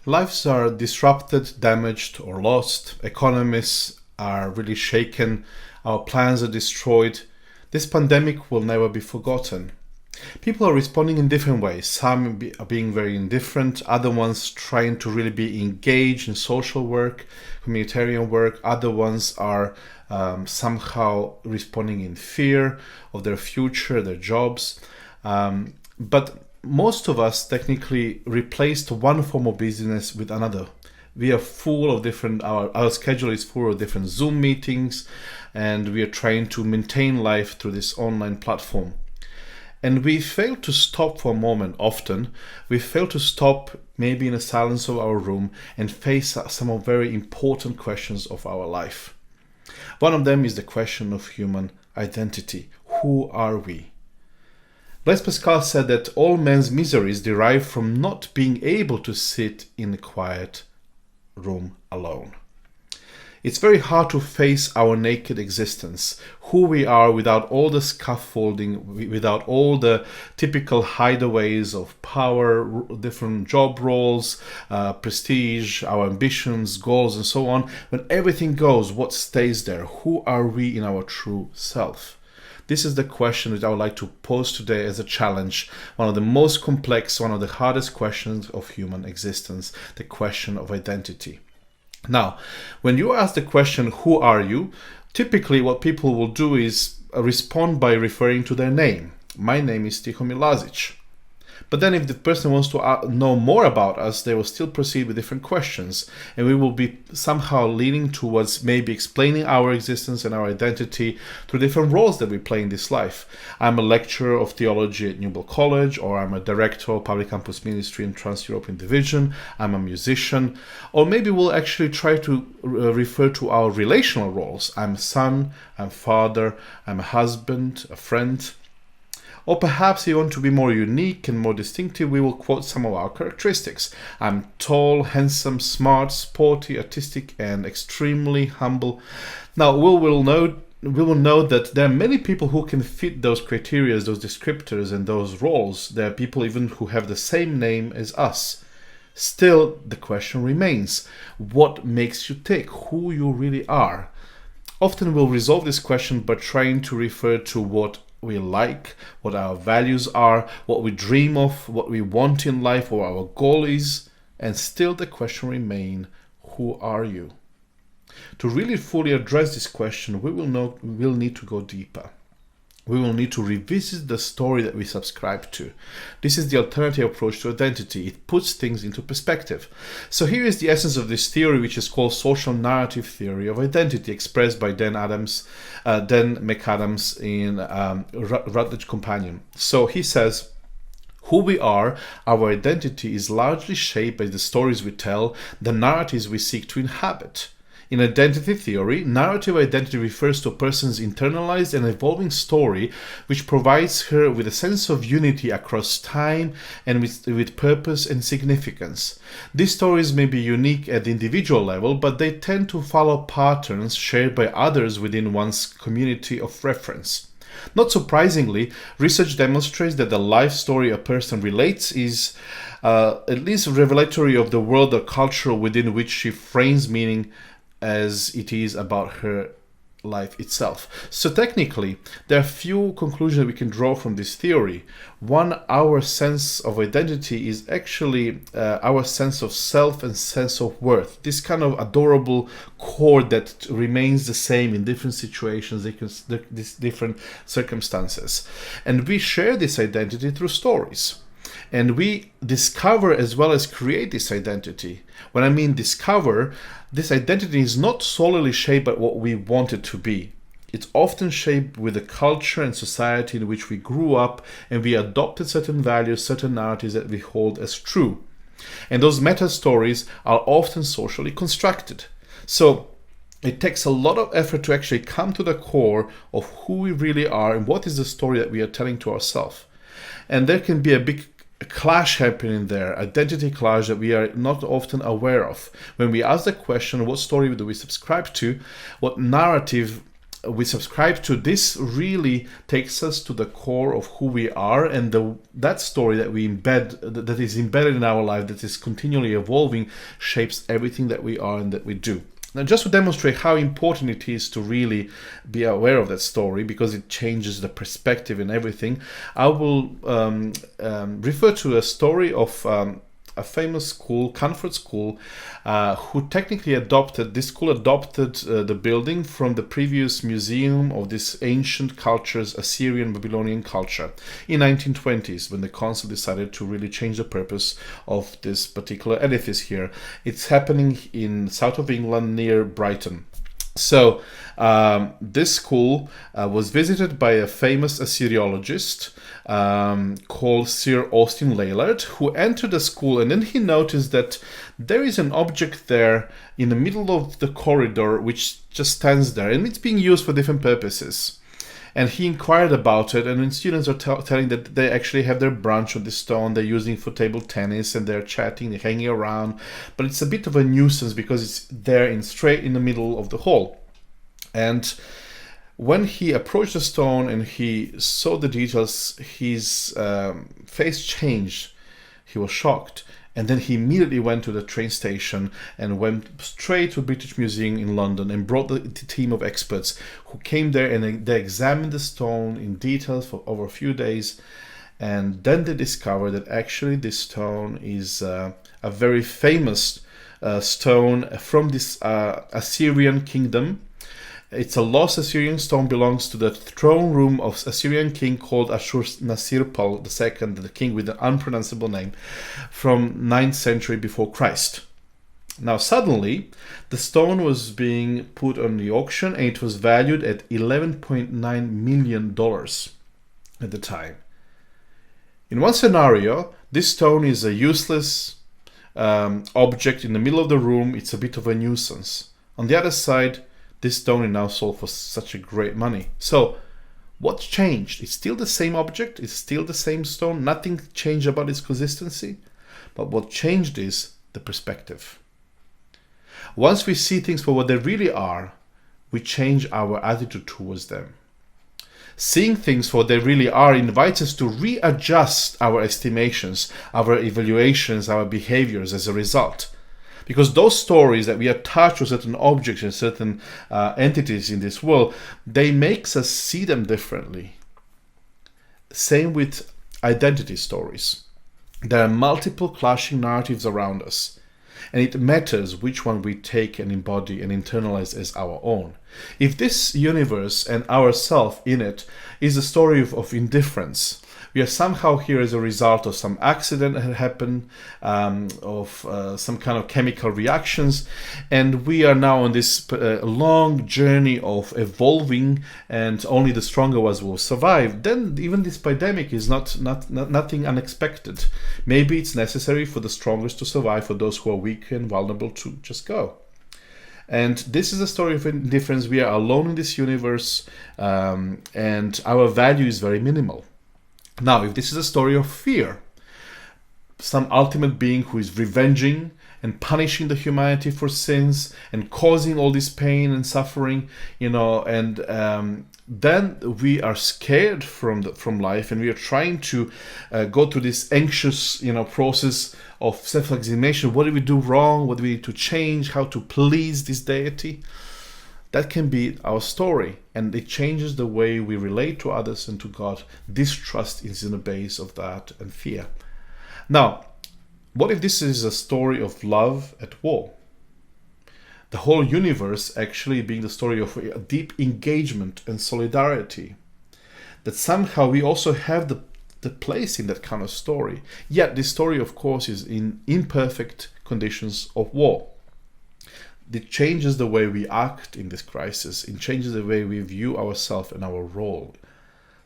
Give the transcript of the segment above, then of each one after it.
Lives are disrupted, damaged, or lost. Economies are really shaken. Our plans are destroyed. This pandemic will never be forgotten. People are responding in different ways. Some are being very indifferent, other ones trying to really be engaged in social work, humanitarian work. Other ones are somehow responding in fear of their future, their jobs. But most of us technically replaced one form of business with another. We are full of different, our schedule is full of different Zoom meetings, and we are trying to maintain life through this online platform. And we fail to stop for a moment often. We fail to stop maybe in the silence of our room and face some of very important questions of our life. One of them is the question of human identity. Who are we? Blaise Pascal said that all men's miseries derive from not being able to sit in a quiet room alone. It's very hard to face our naked existence, who we are without all the scaffolding, without all the typical hideaways of power, different job roles, prestige, our ambitions, goals, and so on. When everything goes, what stays there? Who are we in our true self? This is the question that I would like to pose today as a challenge, one of the most complex, one of the hardest questions of human existence, the question of identity. Now, when you ask the question, who are you? Typically what people will do is respond by referring to their name. My name is Tihomir Lazic. But then if the person wants to know more about us, they will still proceed with different questions. And we will be somehow leaning towards maybe explaining our existence and our identity through different roles that we play in this life. I'm a lecturer of theology at Newell College, or I'm a director of public campus ministry in Trans-European Division. I'm a musician. Or maybe we'll actually try to refer to our relational roles. I'm a son, I'm a father, I'm a husband, a friend. Or perhaps if you want to be more unique and more distinctive, we will quote some of our characteristics. I'm tall, handsome, smart, sporty, artistic, and extremely humble. Now, we will know that there are many people who can fit those criteria, those descriptors, and those roles. There are people even who have the same name as us. Still, the question remains, what makes you tick? Who you really are? Often we'll resolve this question by trying to refer to what we like, what our values are, what we dream of, what we want in life, or our goal is, and still the question remains, who are you? To really fully address this question, we'll need to go deeper. We will need to revisit the story that we subscribe to. This is the alternative approach to identity. It puts things into perspective. So here is the essence of this theory, which is called social narrative theory of identity, expressed by Dan McAdams in Routledge Companion. So he says, who we are, our identity is largely shaped by the stories we tell, the narratives we seek to inhabit. In identity theory, narrative identity refers to a person's internalized and evolving story, which provides her with a sense of unity across time and with purpose and significance. These stories may be unique at the individual level, but they tend to follow patterns shared by others within one's community of reference. Not surprisingly, research demonstrates that the life story a person relates is at least revelatory of the world or culture within which she frames meaning as it is about her life itself. So technically, there are few conclusions we can draw from this theory. One, our sense of identity is actually our sense of self and sense of worth. This kind of adorable chord that remains the same in different situations, different circumstances. And we share this identity through stories. And we discover as well as create this identity. When I mean discover, this identity is not solely shaped by what we want it to be. It's often shaped with the culture and society in which we grew up, and we adopted certain values, certain narratives that we hold as true. And those meta stories are often socially constructed. So it takes a lot of effort to actually come to the core of who we really are and what is the story that we are telling to ourselves. And there can be a big clash happening there, identity clash that we are not often aware of. When we ask the question, what story do we subscribe to? What narrative we subscribe to, this really takes us to the core of who we are, and that story that we embed, that is embedded in our life, that is continually evolving, shapes everything that we are and that we do. Now, just to demonstrate how important it is to really be aware of that story, because it changes the perspective and everything, I will refer to a story of a famous school, Canford School, who technically adopted the building from the previous museum of this ancient cultures, Assyrian Babylonian culture, in 1920s, when the council decided to really change the purpose of this particular edifice here. It's happening in south of England near Brighton. So this school was visited by a famous Assyriologist called Sir Austin Layard, who entered the school, and then he noticed that there is an object there in the middle of the corridor which just stands there, and it's being used for different purposes. And he inquired about it, and then students are telling that they actually have their branch on this stone, they're using for table tennis, and they're chatting, they're hanging around, but it's a bit of a nuisance because it's there straight in the middle of the hall. And when he approached the stone and he saw the details, his face changed. He was shocked. And then he immediately went to the train station and went straight to the British Museum in London and brought the team of experts who came there, and they examined the stone in details for over a few days. And then they discovered that actually this stone is a very famous stone from this Assyrian kingdom. It's a lost Assyrian stone, belongs to the throne room of Assyrian king called Ashur-nasir-pal II, the king with an unpronounceable name, from 9th century before Christ. Now suddenly, the stone was being put on the auction, and it was valued at $11.9 million at the time. In one scenario, this stone is a useless object in the middle of the room. It's a bit of a nuisance. On the other side, this stone is now sold for such a great money. So what's changed? It's still the same object, it's still the same stone, nothing changed about its consistency, but what changed is the perspective. Once we see things for what they really are, we change our attitude towards them. Seeing things for what they really are invites us to readjust our estimations, our evaluations, our behaviors as a result. Because those stories that we attach to certain objects and certain entities in this world, they make us see them differently. Same with identity stories. There are multiple clashing narratives around us, and it matters which one we take and embody and internalize as our own. If this universe and ourself in it is a story of indifference, we are somehow here as a result of some accident that happened, of some kind of chemical reactions, and we are now on this long journey of evolving, and only the stronger ones will survive. Then even this pandemic is nothing unexpected. Maybe it's necessary for the strongest to survive, for those who are weak and vulnerable to just go. And this is a story of indifference. We are alone in this universe, and our value is very minimal. Now, if this is a story of fear, some ultimate being who is revenging and punishing the humanity for sins and causing all this pain and suffering, and then we are scared from life, and we are trying to go through this anxious, process of self-examination. What did we do wrong? What do we need to change? How to please this deity? That can be our story, and it changes the way we relate to others and to God. Distrust is in the base of that, and fear. Now, what if this is a story of love at war? The whole universe actually being the story of a deep engagement and solidarity. That somehow we also have the place in that kind of story. Yet this story, of course, is in imperfect conditions of war. It changes the way we act in this crisis. It changes the way we view ourselves and our role.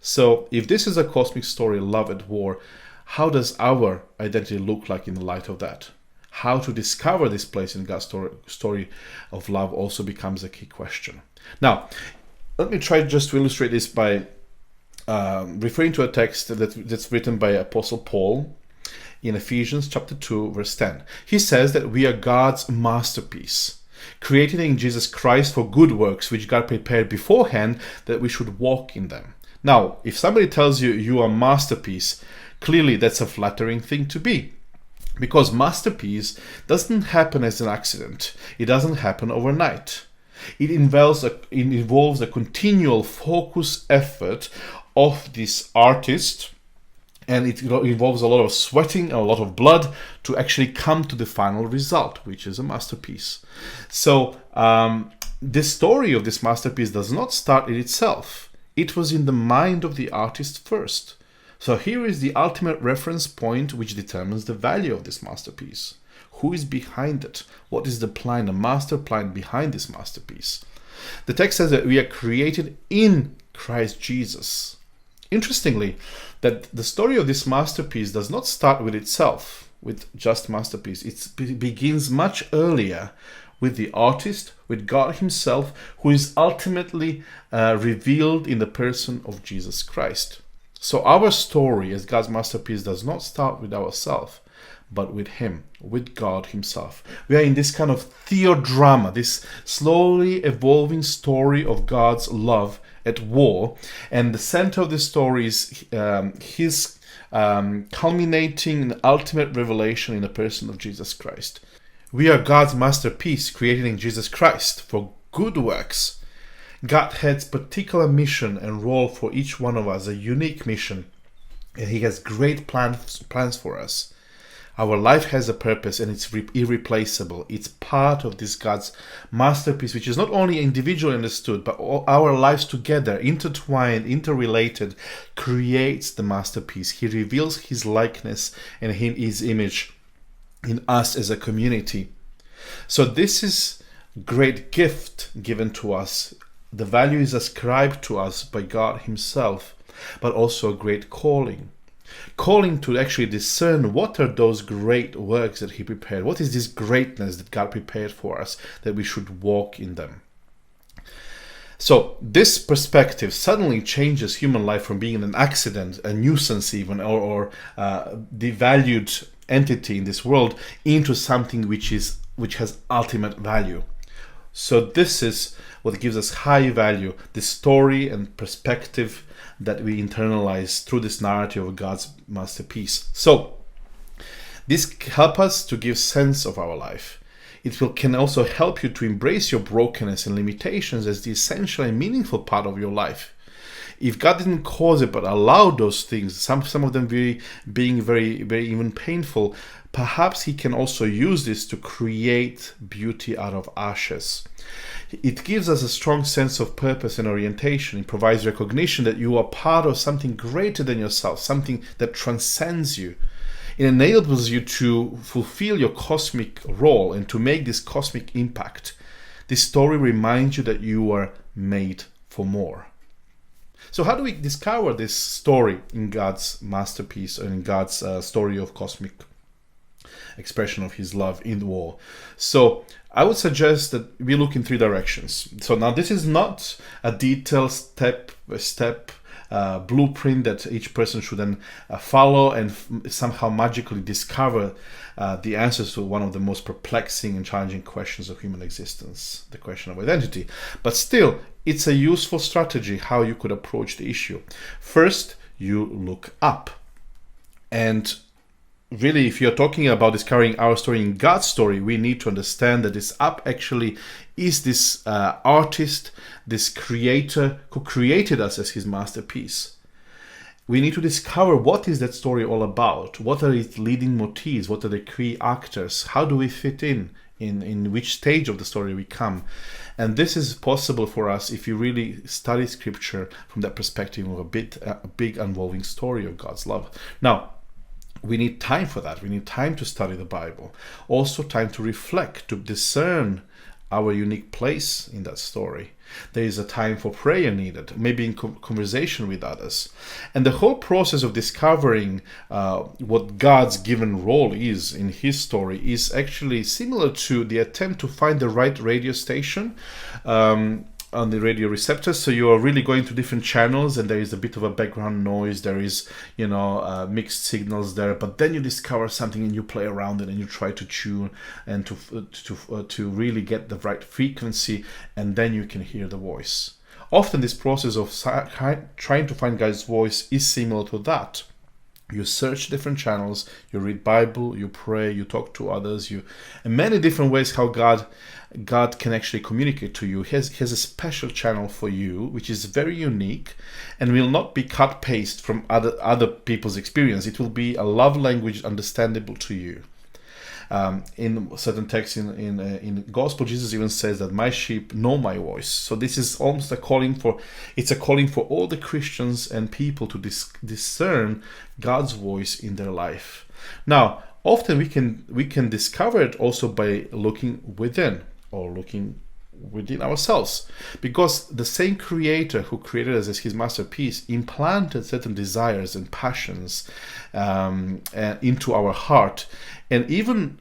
So if this is a cosmic story, love at war, how does our identity look like in the light of that? How to discover this place in God's story of love also becomes a key question. Now, let me try just to illustrate this by referring to a text that's written by Apostle Paul in Ephesians chapter 2, verse 10. He says that we are God's masterpiece. created in Jesus Christ for good works, which God prepared beforehand that we should walk in them. Now, if somebody tells you you are a masterpiece, clearly that's a flattering thing to be. Because masterpiece doesn't happen as an accident. It doesn't happen overnight. It involves a continual focus effort of this artist, and it involves a lot of sweating and a lot of blood to actually come to the final result, which is a masterpiece. So the story of this masterpiece does not start in itself. It was in the mind of the artist first. So here is the ultimate reference point which determines the value of this masterpiece. Who is behind it? What is the plan, the master plan behind this masterpiece? The text says that we are created in Christ Jesus. Interestingly, that the story of this masterpiece does not start with itself, with just masterpiece. It begins much earlier with the artist, with God himself, who is ultimately revealed in the person of Jesus Christ. So our story as God's masterpiece does not start with ourselves, but with him, with God himself. We are in this kind of theodrama, this slowly evolving story of God's love at war, and the center of the story is his culminating in ultimate revelation in the person of Jesus Christ. We are God's masterpiece created in Jesus Christ for good works. God has particular mission and role for each one of us, a unique mission, and he has great plans for us. Our life has a purpose and it's irreplaceable. It's part of this God's masterpiece, which is not only individually understood, but all our lives together, intertwined, interrelated, creates the masterpiece. He reveals his likeness and his image in us as a community. So this is a great gift given to us. The value is ascribed to us by God himself, but also a great calling to actually discern what are those great works that he prepared. What is this greatness that God prepared for us, that we should walk in them? So this perspective suddenly changes human life from being an accident, a nuisance even, or devalued entity in this world, into something which has ultimate value. So this is what gives us high value, the story and perspective that we internalize through this narrative of God's masterpiece. So this helps us to give sense of our life. Can also help you to embrace your brokenness and limitations as the essential and meaningful part of your life. If God didn't cause it but allowed those things, some of them being very, very even painful, perhaps he can also use this to create beauty out of ashes. It gives us a strong sense of purpose and orientation. It provides recognition that you are part of something greater than yourself, something that transcends you. It enables you to fulfill your cosmic role and to make this cosmic impact. This story reminds you that you are made for more. So how do we discover this story in God's masterpiece and in God's story of cosmic expression of his love in war? So I would suggest that we look in three directions. So now this is not a detailed step-by-step blueprint that each person should then follow and somehow magically discover the answers to one of the most perplexing and challenging questions of human existence, the question of identity. But still, it's a useful strategy how you could approach the issue. First, you look up. And really, if you're talking about discovering our story in God's story, we need to understand that this up actually is this artist, this creator who created us as his masterpiece. We need to discover what is that story all about. What are its leading motifs? What are the key actors? How do we fit in which stage of the story we come? And this is possible for us if you really study scripture from that perspective of a big unfolding story of God's love. Now, we need time for that. We need time to study the Bible. Also time to reflect, to discern our unique place in that story. There is a time for prayer needed, maybe in conversation with others. And the whole process of discovering what God's given role is in his story is actually similar to the attempt to find the right radio station radio receptors, so you are really going to different channels, and there is a bit of a background noise, there is mixed signals there, but then you discover something and you play around it and you try to tune and to really get the right frequency, and then you can hear the voice. Often this process of trying to find God's voice is similar to that. You search different channels, you read Bible, you pray, you talk to others, and many different ways how God can actually communicate to you. He has a special channel for you, which is very unique and will not be cut paste from other people's experience. It will be a love language understandable to you. In certain texts in Gospel, Jesus even says that my sheep know my voice. So this is almost a calling for all the Christians and people to discern God's voice in their life. Now, often we can discover it also by looking within or looking within ourselves, because the same Creator who created us as His masterpiece implanted certain desires and passions into our heart, and even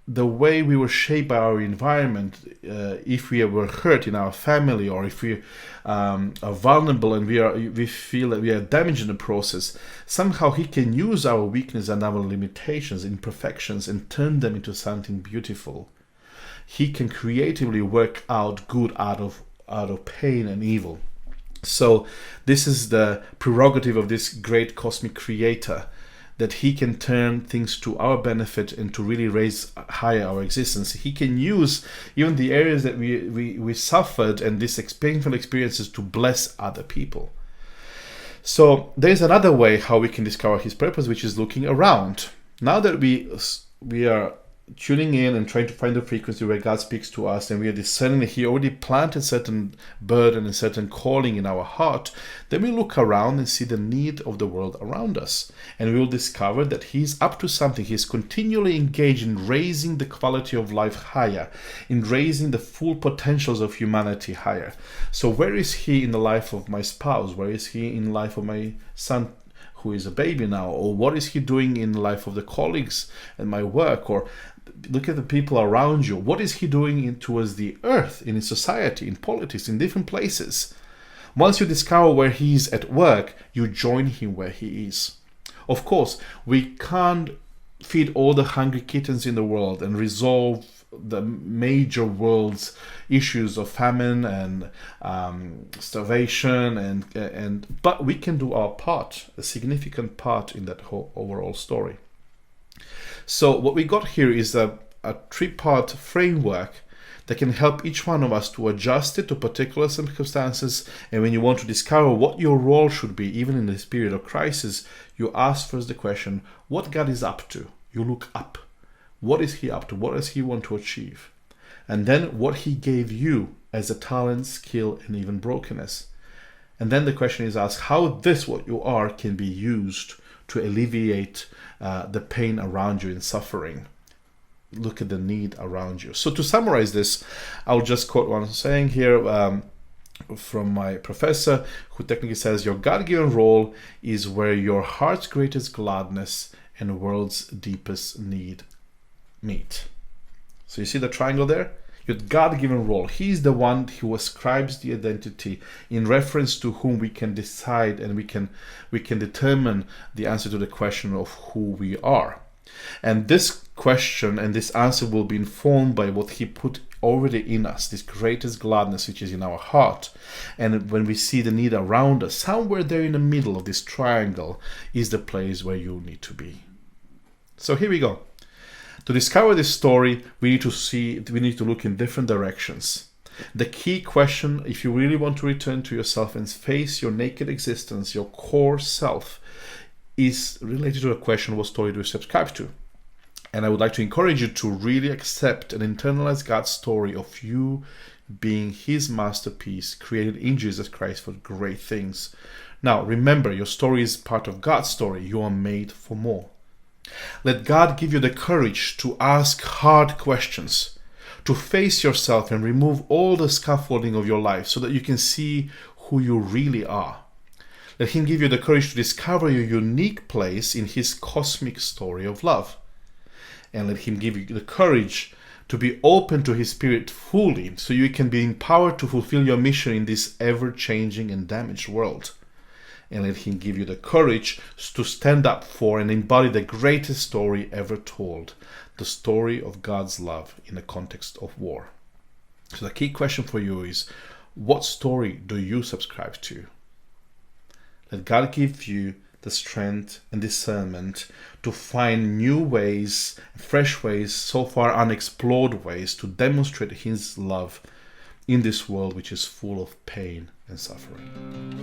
the way we were shaped by our environment. If we were hurt in our family, or if we are vulnerable and we feel that we are damaged in the process, somehow He can use our weakness and our limitations, imperfections, and turn them into something beautiful. He can creatively work out good out of pain and evil. So this is the prerogative of this great cosmic Creator, that He can turn things to our benefit and to really raise higher our existence. He can use even the areas that we suffered and these painful experiences to bless other people. So there's another way how we can discover His purpose, which is looking around. Now that we are tuning in and trying to find the frequency where God speaks to us, and we are discerning that He already planted certain burden and certain calling in our heart, then we look around and see the need of the world around us, and we will discover that He's up to something. He's continually engaged in raising the quality of life higher, in raising the full potentials of humanity higher. So where is He in the life of my spouse? Where is He in the life of my son, who is a baby now? Or what is He doing in the life of the colleagues at my work? Or look at the people around you. What is He doing towards the earth, in His society, in politics, in different places? Once you discover where He is at work, you join Him where He is. Of course, we can't feed all the hungry kittens in the world and resolve the major world's issues of famine and starvation, but we can do our part, a significant part in that whole overall story. So what we got here is a three-part framework that can help each one of us to adjust it to particular circumstances. And when you want to discover what your role should be, even in this period of crisis, you ask first the question, what God is up to? You look up. What is He up to? What does He want to achieve? And then what He gave you as a talent, skill, and even brokenness. And then the question is asked, how this, what you are, can be used to alleviate the pain around you and suffering. Look at the need around you. So to summarize this, I'll just quote one saying here from my professor, who technically says, your God-given role is where your heart's greatest gladness and the world's deepest need meet. So you see the triangle there? Your God-given role. He's the one who ascribes the identity in reference to whom we can decide, and we can determine the answer to the question of who we are. And this question and this answer will be informed by what He put already in us, this greatest gladness which is in our heart. And when we see the need around us, somewhere there in the middle of this triangle is the place where you need to be. So here we go. To discover this story, we need to look in different directions. The key question, if you really want to return to yourself and face your naked existence, your core self, is related to the question, what story do you subscribe to? And I would like to encourage you to really accept and internalize God's story of you being His masterpiece, created in Jesus Christ for great things. Now, remember, your story is part of God's story. You are made for more. Let God give you the courage to ask hard questions, to face yourself and remove all the scaffolding of your life so that you can see who you really are. Let Him give you the courage to discover your unique place in His cosmic story of love. And let Him give you the courage to be open to His Spirit fully, so you can be empowered to fulfill your mission in this ever-changing and damaged world. And let Him give you the courage to stand up for and embody the greatest story ever told, the story of God's love in the context of war. So the key question for you is, what story do you subscribe to? Let God give you the strength and discernment to find new ways, fresh ways, so far unexplored ways to demonstrate His love in this world which is full of pain and suffering.